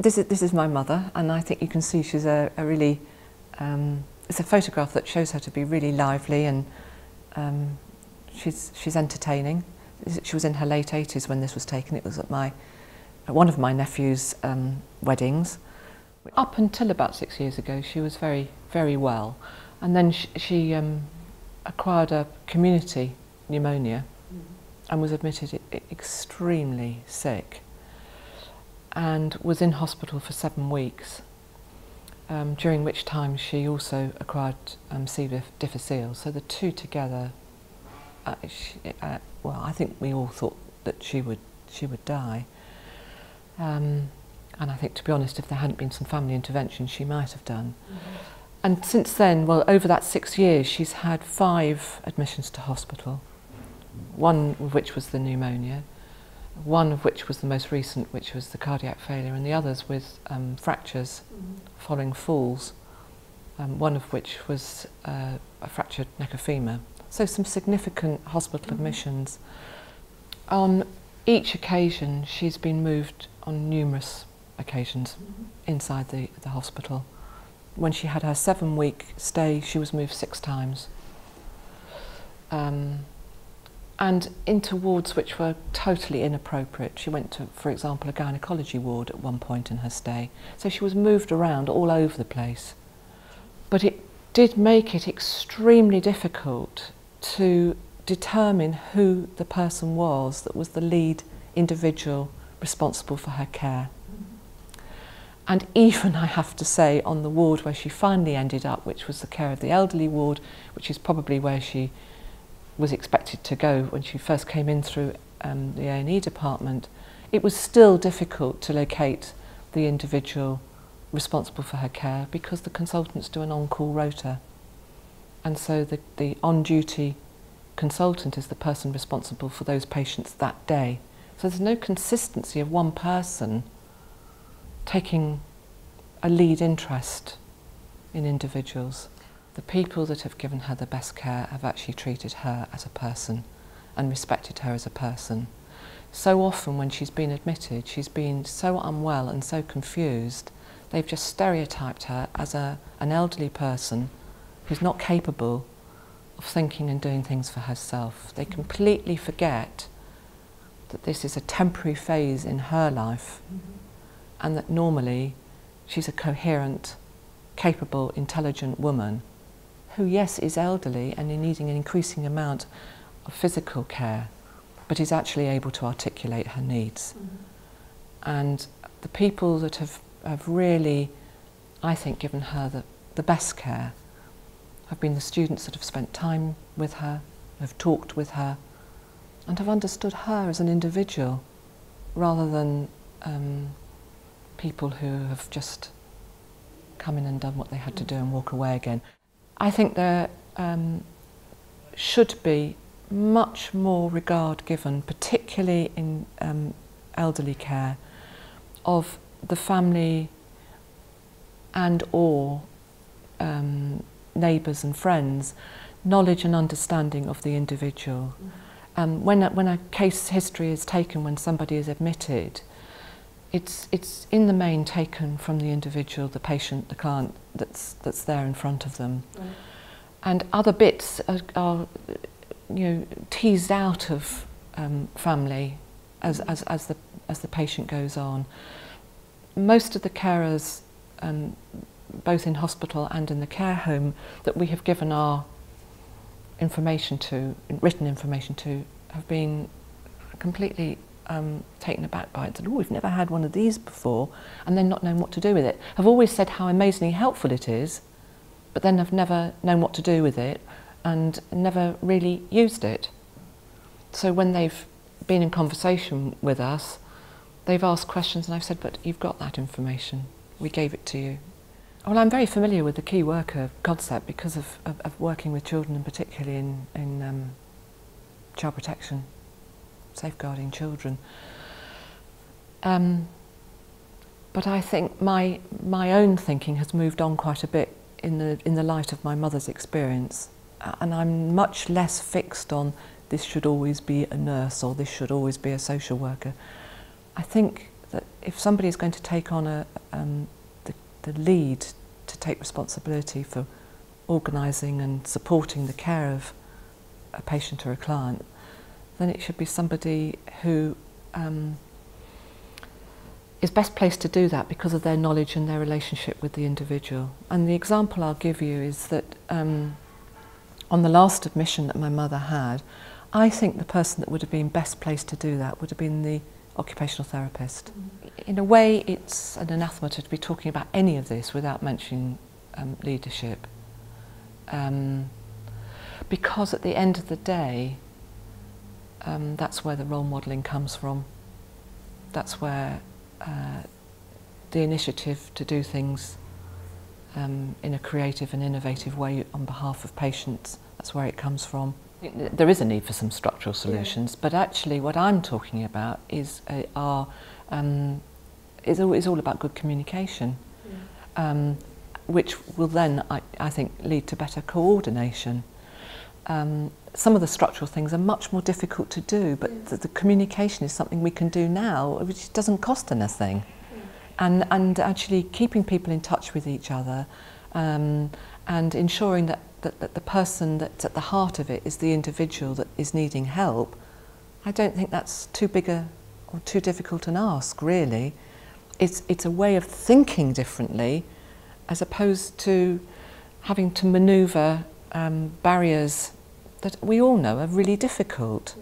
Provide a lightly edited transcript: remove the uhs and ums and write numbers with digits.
this is my mother, and I think you can see she's a really, it's a photograph that shows her to be really lively, and she's entertaining. She was in her late 80s when this was taken. It was at one of my nephew's weddings. Up until about 6 years ago, she was very, very well, and then she acquired a community pneumonia and was admitted extremely sick, and was in hospital for 7 weeks, during which time she also acquired C. difficile. So the two together, well, I think we all thought that she would die. And I think, to be honest, if there hadn't been some family intervention, she might have done. And since then, well, over that 6 years, she's had 5 admissions to hospital, one of which was the pneumonia, one of which was the most recent, which was the cardiac failure, and the others with fractures following falls, one of which was a fractured neck of femur. So some significant hospital admissions. On each occasion, she's been moved on numerous occasions inside the hospital. When she had her 7-week stay, she was moved 6 times. And into wards which were totally inappropriate. She went to, for example, a gynecology ward at one point in her stay. So she was moved around all over the place. But it did make it extremely difficult to determine who the person was that was the lead individual responsible for her care. And even, I have to say, on the ward where she finally ended up, which was the care of the elderly ward, which is probably where she was expected to go when she first came in through the A&E department, it was still difficult to locate the individual responsible for her care because the consultants do an on-call rota. And so the on-duty consultant is the person responsible for those patients that day. So there's no consistency of one person taking a lead interest in individuals. The people that have given her the best care have actually treated her as a person and respected her as a person. So often when she's been admitted, she's been so unwell and so confused, they've just stereotyped her as an elderly person who's not capable of thinking and doing things for herself. They completely forget that this is a temporary phase in her life, and that normally she's a coherent, capable, intelligent woman who, yes, is elderly and is needing an increasing amount of physical care, but is actually able to articulate her needs. And the people that have really, I think, given her the best care have been the students that have spent time with her, have talked with her, and have understood her as an individual, rather than people who have just come in and done what they had to do and walk away again. I think there should be much more regard given, particularly in elderly care, of the family and or neighbours and friends, knowledge and understanding of the individual. When a case history is taken when somebody is admitted, it's in the main taken from the individual, the patient, the client that's there in front of them. Right. And other bits are teased out of family as the patient goes on. Most of the carers, both in hospital and in the care home, that we have given our information to, written information to, have been completely taken aback by it. Said, "Oh, we've never had one of these before," and then not known what to do with it. Have always said how amazingly helpful it is, but then have never known what to do with it and never really used it. So when they've been in conversation with us, they've asked questions and I've said, "But you've got that information. We gave it to you." Well, I'm very familiar with the key worker concept because of working with children, and particularly in child protection, safeguarding children. But I think my own thinking has moved on quite a bit in the light of my mother's experience, and I'm much less fixed on this should always be a nurse or this should always be a social worker. I think that if somebody is going to take on the lead to take responsibility for organising and supporting the care of a patient or a client, then it should be somebody who is best placed to do that because of their knowledge and their relationship with the individual. And the example I'll give you is that on the last admission that my mother had, I think the person that would have been best placed to do that would have been the occupational therapist. In a way, it's an anathema to be talking about any of this without mentioning leadership. Because at the end of the day, that's where the role modelling comes from. That's where the initiative to do things in a creative and innovative way on behalf of patients, that's where it comes from. There is a need for some structural solutions, but actually what I'm talking about is all about good communication, which will then, I think, lead to better coordination. Some of the structural things are much more difficult to do, but the communication is something we can do now, which doesn't cost anything. And actually keeping people in touch with each other and ensuring that the person that's at the heart of it is the individual that is needing help, I don't think that's too big or too difficult an ask, really. It's a way of thinking differently as opposed to having to manoeuvre barriers that we all know are really difficult.